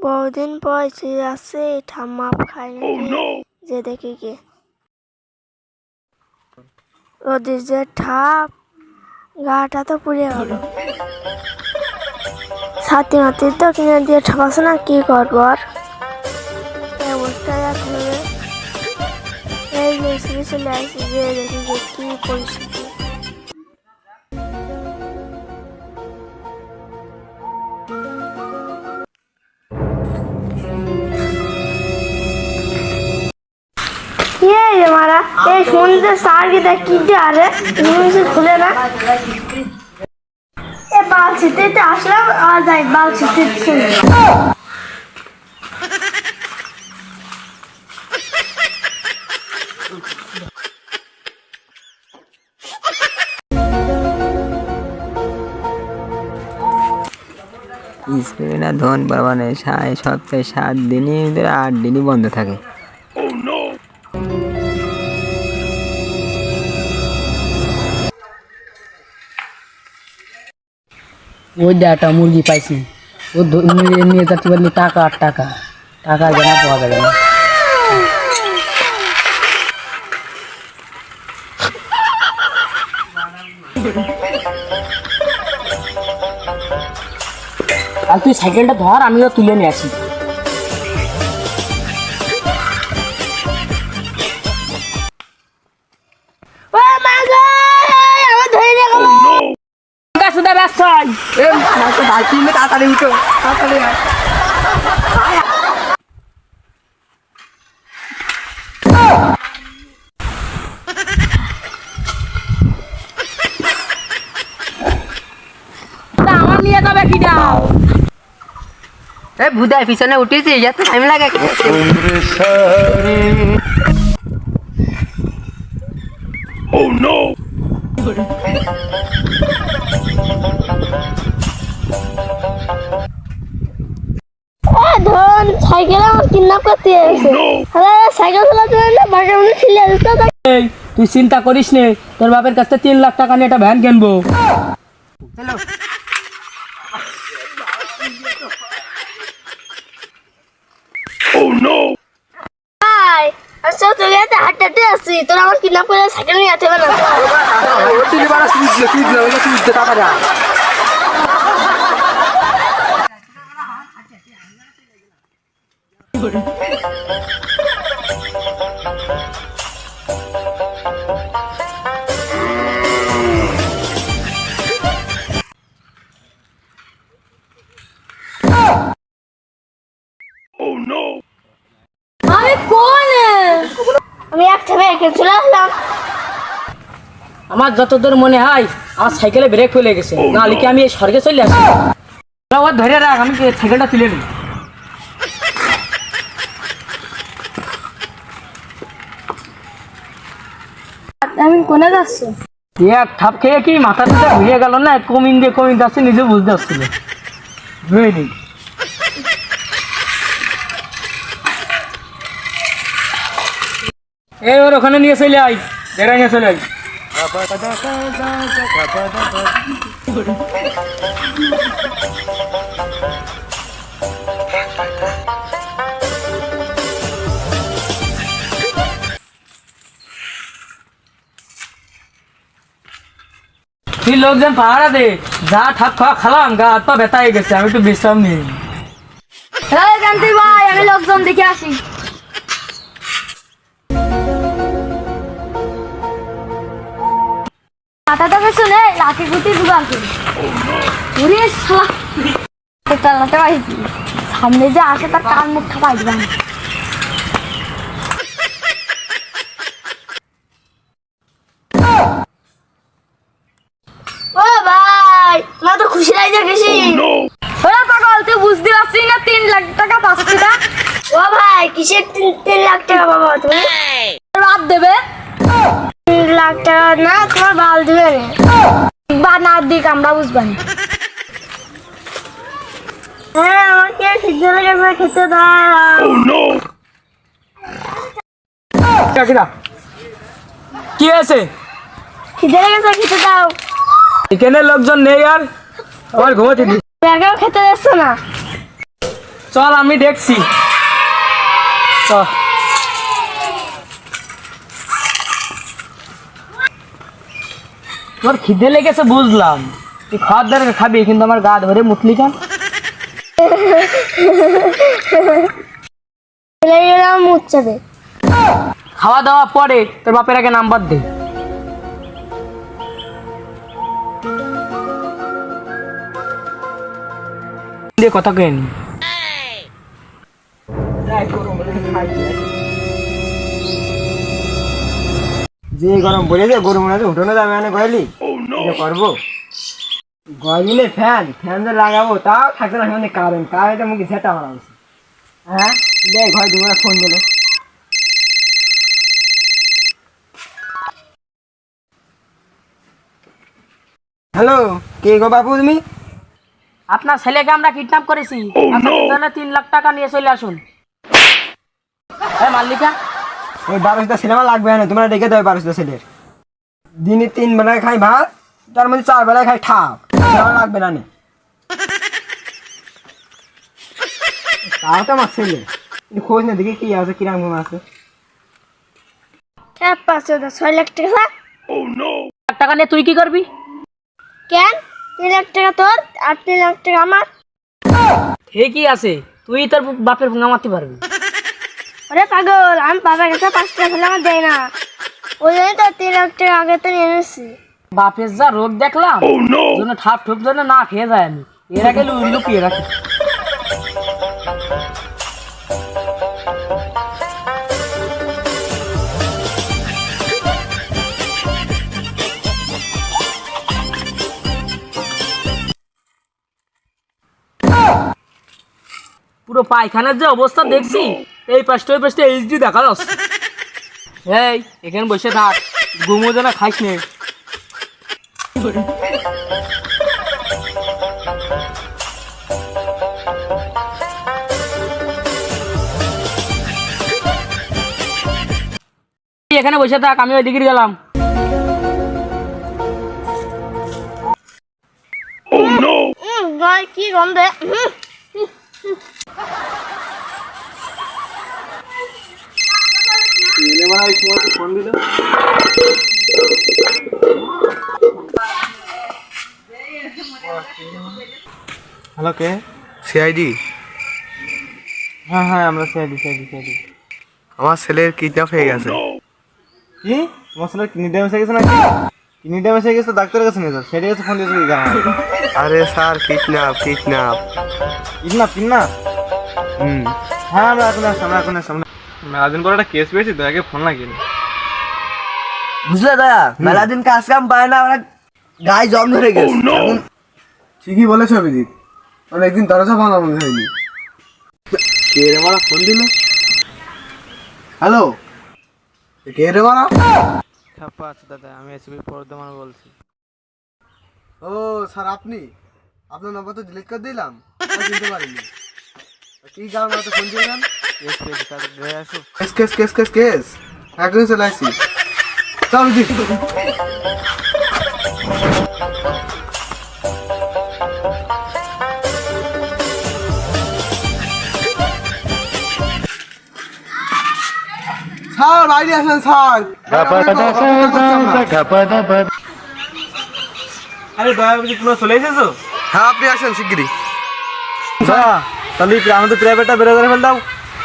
বহুদিন পর আছে ঠাম্মা খাই নাকি যে দেখি গে রোদের যে ঠাপ গাটা তো পুড়ে গেল ছাতি মাতি তো কিনে দিয়ে ঠাপাছে না কি করবো আর অবস্থায় যাচ্ছে এই যে চলে আসছি যে দেখি যে কি পরিস্থিতি मारा सार की खुले ना बाल छिटे आसलाम और जाए बाल छिटे স্কুলে না ধন বাবা নেই সপ্তাহে 7 দিনই 8 দিনই বন্ধ থাকে। ওই একটা মুরগি পাইছি ও নিয়ে যাচ্ছি বললি টাকা আর টাকা টাকা জানা পাওয়া যাবে না। আর তুই সাইকেলটা ধর আমিও তুলে নিয়ে আসি। তাড়াতাড়ি উঠো তাড়াতাড়ি আমার নিয়ে যাবে কি যাও ভুদায় পিছনে উঠেছি এত টাইম লাগে Oh no! धन साइकिल किडनैप करते साइकिल चलाते তুই চিন্তা করিস নে তোর বাপের কাছে 3 লাখ টাকা নিয়ে একটা ভ্যান কিনবো। চলো Oh no! ভাই আচ্ছা তো গেতে হাঁটতে আসি তোর আমার কিডন্যাপ করে সাইকেল নিয়ে যেতে হবে না ও তুই বাড়া সুইচ দে টাকা যা Oh no! আমি কোন আমি একটা ব্যাগে চলে আসলাম আমার যতদূর মনে হয় আমার সাইকেলে ব্রেক ফেলে গেছে নাহলে কি আমি এই স্বর্গে চলে আসি। ও ধরে রাখ আমি সাইকেলটা তুলে নিই। আমি কোনে যাচ্ছি এক ঠাপ খেয়ে কি মাথাটা ঘুরিয়ে গেল না কমিন যাচ্ছে নিজে বুঝতে পারছিল বুঝলি এই ওর ওখানে নিয়ে চলে আই বেড়া নিয়ে চলে আই তুই লোকজন পাহারা দে যা ঠাপ খাওয়া খালাম গা হাত পা ব্যথা হয়ে গেছে আমি একটু বিশ্রাম নিই। জানতে ভাই আমি লোকজন দেখে আসি মাথাটাকে শুনে লাঠি গুটি জোগাড় করি ওরে শালা চালাতে পারছি সামনে যে আসে তার কান মুখটা পাই দিলাম ও ভাই তোমার তো খুশি লাগছে গেছি ওরা পাগল তুই বুঝতে পারছিস না 3 লাখ টাকা পাচ্ছি না ও ভাই কিসের 3 লাখ টাকা বাবা তুমি রাত দেবে 3 লাখ টাকা না তোমার বাল দিবে বা না দিক আমরা বুঝবান হ্যাঁ আমাকে সিদ্ধ লেগে খেতে দাও Oh no! কি আছে খিদে লেগেছে খেতে দাও এখানে লোকজন নেই আর আমার ঘুমাতে দি একাও খেতে যাচ্ছে না চল আমি দেখছি। চল। তোর খিদে লেগেছে বুঝলাম, তুই খাওয়ার দ্বারা খাবি, কিন্তু আমার গা ধরে মুতলি কেন? মুখ চাবে। খাওয়া দাওয়া পরে তোর বাপের আগে নাম্বার দে। দিয়ে কথা কেন যে গরম পড়েছে গরম মনে উঠোনো যাবে মানে গয়লি করবো গয়লিলে ফ্যান ফ্যান যে লাগাবো তাও থাকতে না মানে কারেন্ট মুখে সেটা মারা হয়েছে। হ্যাঁ দেখ ঘর দুপুরে ফোন দিলে। হ্যালো কে গো বাবু তুমি? আপনার ছেলেকে আমরা কিডন্যাপ করেছি, আপনার 3 লাখ টাকা নিয়ে চলে আসুন। মাল্লিকা ওই 12টা সিনেমা লাগবে না, তোমরা ডেকে দেবে 12টা ছেলের। দিনে 3 বেলায় খাই ভাত, তার মধ্যে 4 বেলায় খাই ঠাপ, সিনেমা লাগবে না নে। তাও তো আমার ছেলে খোঁজ না দেখি কি আছে কিরকম আছে। 6 লাখ টাকা। Oh no! টাকা নিয়ে তুই কি করবি? কেন 3 লাখ টাকা তোর আর 3 লাখ টাকা আমার? ঠিকই আছে, তুই তোর বাপের ভুঙা মারতে পারবি। ওরে পাগল, আমি বাবার কাছে 5 টাকা ফেলে আমার দেয় না, ওই জন্য তো 3 লাখ টাকা আগে তো নিয়ে নিচ্ছি। বাপের যা রোগ দেখলাম, Oh no! জন্য ঠাপ ঠুপ জন্য না খেয়ে যায়, আমি এর আগে লুকিয়ে রাখি। পুরো পায়খানার যে অবস্থা দেখছি, এই পাশটা ওই পাশটা এইচডি দেখা যাচ্ছে। এই এখানে বসে থাক, ঘুমো যেন খাইস নে। এখানে বসে থাক, আমি ওই দিকে গেলাম। Oh no! ভাই কি গন্ধে। হ্যালো কে? সিআইডি, হ্যাঁ হ্যাঁ আমরা সিআইডি। আমার ছেলের কিডন্যাপ হয়ে গেছে। কি তোমার ছেলে কিডনি ড্যামেজ হয়ে গেছে নাকি? কিডনি ড্যামেজ হয়ে গেছে ডাক্তারের কাছে নিয়ে যাও, সেটা কাছে ফোন দিয়েছে কি? আরে স্যার কিডন্যাপ। কিডন্যাপ হ্যাঁ আমরা এখন আসছি। মেলাদিন পর একটা কেস পেয়েছি, দয়াকে ফোন লাগিয়ে। বুঝলে দয়া, মেলা দিন কাজ কাম পায় না, আমরা গায়ে জম ধরে গেছে। Oh no! ঠিকই বলেছ অভিজিৎ, অনেকদিন দরজা ভাঙা মনে হয়নি। কে রে মারা ফোন দিল? হ্যালো, কে রে মারা? আচ্ছা দাদা, আমি এসবি বর্ধমান বলছি। ও স্যার, আপনি? আপনার নম্বর তো ডিলিট করে দিলাম, আমি চিনতে পারিনি। কি কারণে তো ফোন দিলেন? কেস পেয়েছি, তাদের ধরে আসো। কেস একদিন চলে আসছি। চল অভিজিৎ। স্যার বাইরে আসেন স্যার। আরে দয়া বুঝি তোমরা চলে এসেছো? হ্যাঁ আপনি আসেন শিগগিরই। তাহলে আমাদের প্রাইভেটটা বেরো করে ফেল দাও।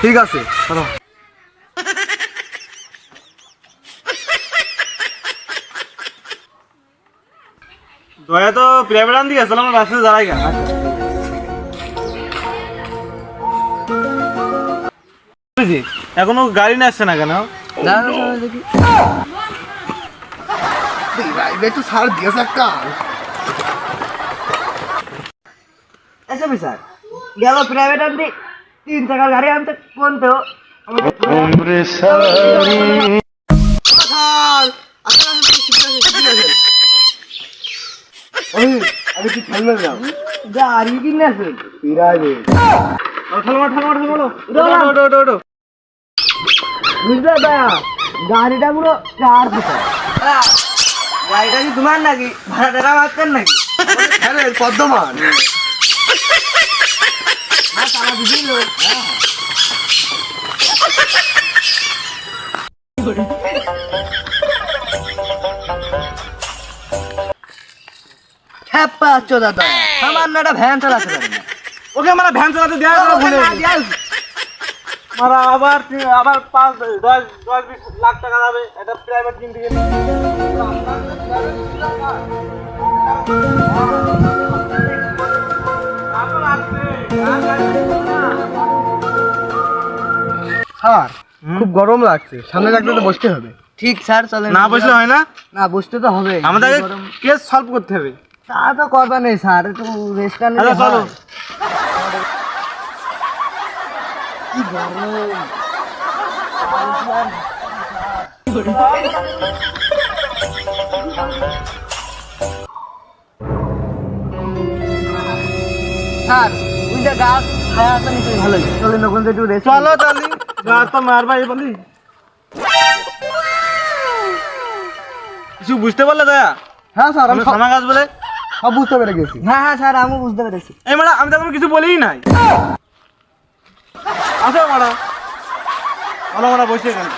ঠিক আছে চলো। দয়া তো প্রাইভেট আন দিয়ে আসলে আমার রাস্তায় দাঁড়াই গা। এখনো গাড়ি না আসছে না কেন? একটু ছাড় দিয়েছে একটা। আচ্ছা স্যার, গেল প্রাইভেট আনতে 3 টাকার গাড়ি আনতে কোনতো আমি কি খেলবেন না? গাড়ি কিনে আছে। বুঝলে দয়া, গাড়িটা পুরো চার ফুটা। গাড়িটা কি তোমার নাকি? ভাড়া টাকা মারতেন নাকি? পদ্মমান আর চালাতে দিল। হ্যাপা চোদা দা আমার না একটা ভ্যান চালাতে পারে না। ওকে মানে ভ্যান চালাতে দেওয়া গেল ভুলে গেছি। মারা আবার 5-10-20 লাখ টাকা যাবে এটা প্রাইভেট কিনতে গেলে। স্যার খুব গরম লাগছে, সামনে লাগতে তো বসতে হবে। ঠিক স্যার চলেন। না বসলে হয় না, না বসতে তো হবে। আমাদেরকে কেস সলভ করতে হবে। তা তো করবা নেই স্যার, একটু রেস্ট নিলে আচ্ছা চলো। হয়। কি গরম। স্যার ওই যে গাছ ছায়া আছে নিচে ভালোই, চলেন ওখান থেকে একটু রেস্ট। চলো তাহলে গা তো মারবা এই বলি। কিছু বুঝতে পারলে দয়া? হ্যাঁ স্যার, আমি আমি সামা গাছ বলে সব বুঝতে পেরে গেছি। হ্যাঁ হ্যাঁ স্যার আমি বুঝতে পেরেছি। এই মারা আমি তো কোনো কিছু বলিই নাই। আসো মারা, ভালো মারা বসে এখানে।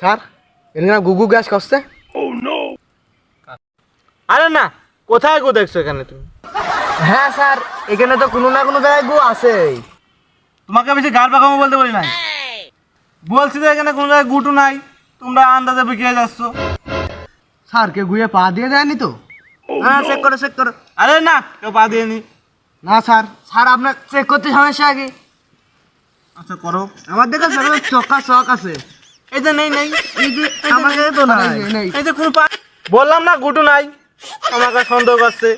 স্যার এখানে না গুগু গ্যাস করছে। Oh no! আরে না, কোথায় গো দেখছো এখানে তুমি? হ্যাঁ স্যার এখানে তো কোনো না কোনো জায়গায় গু আছে। তোমাকে বেশি গাড় পাকামো বলতে বলি নাই। বলছি যে এখানে কোনো জায়গায় গুটু নাই, তোমরা আন্দাজে বিকিয়ে যাচ্ছ। স্যার কে গুয়ে পা দিয়ে দেয়নি তো? হ্যাঁ চেক করো চেক করো। আরে না, কেউ পা দিয়েনি। না স্যার। স্যার আপনার চেক করতে সমস্যা আগে। আচ্ছা করো। আমার দেখে স্যার চক্কা চক আছে। এই যে নেই নেই, এই যে আমাকে তো না। এই যে কোনো পা, বললাম না গুটু নাই, আমাকে সন্দেহ করছে।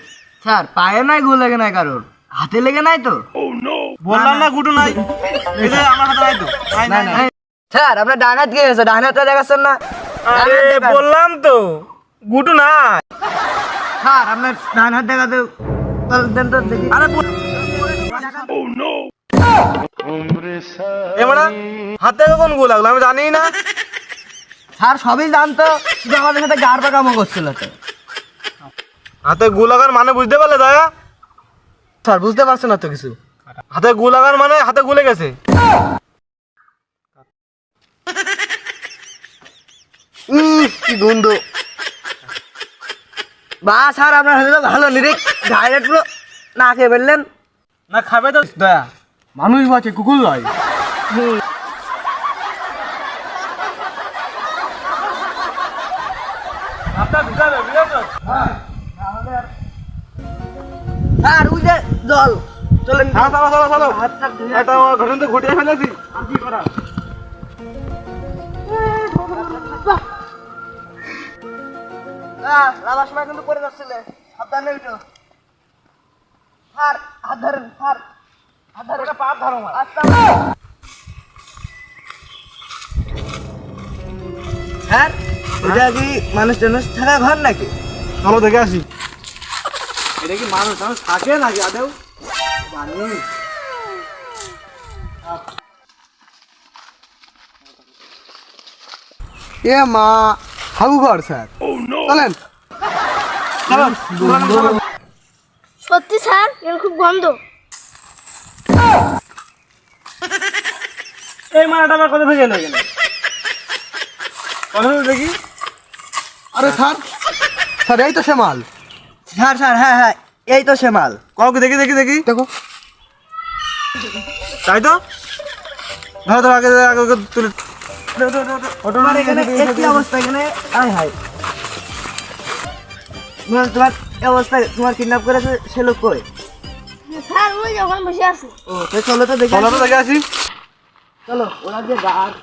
স্যার পায়ে নাই গু লেগে নাই কারোর, হাতে লেগে নাই তো? Oh no! বললাম না গুটু নাই, এই যে আমার হাতে নাই তো। নাই নাই নাই। স্যার আপনার ডান হাত কি হয়েছে? ডান হাতটা দেখাচ্ছেন না? আরে বললাম তো গুটু নাই। স্যার আপনার ডান হাত দেখাতে দেন তো দেখি। আরে Oh no! এমরা হাতে কখন গু লাগলো আমি জানি না। স্যার সবই জানতো, শুধু আমাদের সাথে গাড় পাকামো করছিল তো। হাতে গু লাগার মানে বুঝতে পারলে দয়া? স্যার বুঝতে পারছে না তো কিছু। হাতে গু লাগার মানে হাতে গুলে গেছে। কি গন্ধ। বা স্যার আপনার হাতে তো ভালো নিরিখ ডাইরেক্ট পুরো না খেয়ে ফেললেন। না খাবে তো দয়া। মানুষ বাঁচে, কুকুর নয়। আপনার ঢুকাবে বুঝেছো? স্যার ওই যে জল চলেন। হ্যাঁ চলো চলো চলো, হাতটা ধুয়ে এটা ঘটনা তো ঘটিয়ে ফেলেছি। আর কি করা? লাভার সময় কিন্তু পড়ে যাচ্ছিলে, সাবধানে উঠো। স্যার হাত ধরেন, স্যার হাত ধরেন। ওটা পা ধরো মার। আস্তে স্যার এটা কি মানুষ টানুষ থাকা ঘর নাকি? চলো দেখে আসি। এটা কি মানুষ টানুষ থাকে নাকি আদেও? জানি। এ মা, হাগু ঘর স্যার। Oh no! চলেন। চলো। সত্যি স্যার এর খুব গন্ধ। এই মারাটা আমার কথা থেকে এলো এখানে। কথা দেখি। আরে স্যার, স্যার এই তো সে মাল। স্যার স্যার হ্যাঁ হ্যাঁ এই তো সে মাল। কাউকে দেখি দেখি দেখি। দেখো। তাই তো ধরো ধরো, আগে আগে আগে তুলে। তোমার এখানে একই অবস্থা, এখানে আয় হায় তোমার এই অবস্থা, তোমার কিডন্যাপ করেছে সে লোক কই? স্যার ওই যে ওখানে বসে আছে। ও তো চলো তো দেখে চলো তো দেখে আসি। চলো ওরা যে গাছ